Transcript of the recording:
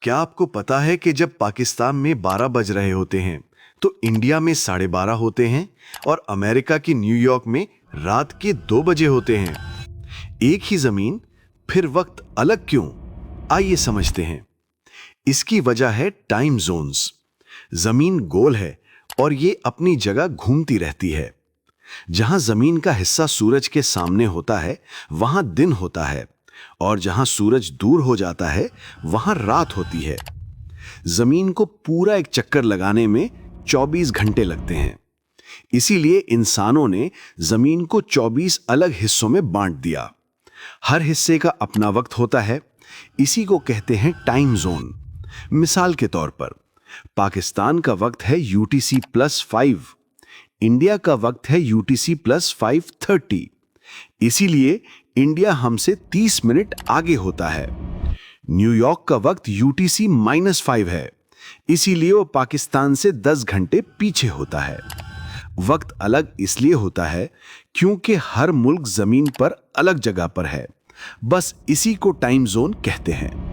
क्या आपको पता है कि जब पाकिस्तान में 12 बज रहे होते हैं तो इंडिया में 12:30 होते हैं और अमेरिका की न्यूयॉर्क में रात के 2 बजे होते हैं। एक ही जमीन, फिर वक्त अलग क्यों? आइए समझते हैं। इसकी वजह है टाइम जोन्स। जमीन गोल है और ये अपनी जगह घूमती रहती है। जहां जमीन का हिस्सा सूरज के सामने होता है वहां दिन होता है, और जहां सूरज दूर हो जाता है वहां रात होती है। जमीन को पूरा एक चक्कर लगाने में 24 घंटे लगते हैं। इसीलिए इंसानों ने जमीन को 24 अलग हिस्सों में बांट दिया। हर हिस्से का अपना वक्त होता है। इसी को कहते हैं टाइम जोन। मिसाल के तौर पर पाकिस्तान का वक्त है UTC+5, इंडिया का वक्त है UTC+5:30। इसीलिए इंडिया हमसे 30 मिनट आगे होता है। न्यूयॉर्क का वक्त UTC-5 है, इसीलिए वो पाकिस्तान से 10 घंटे पीछे होता है। वक्त अलग इसलिए होता है क्योंकि हर मुल्क जमीन पर अलग जगह पर है। बस इसी को टाइम जोन कहते हैं।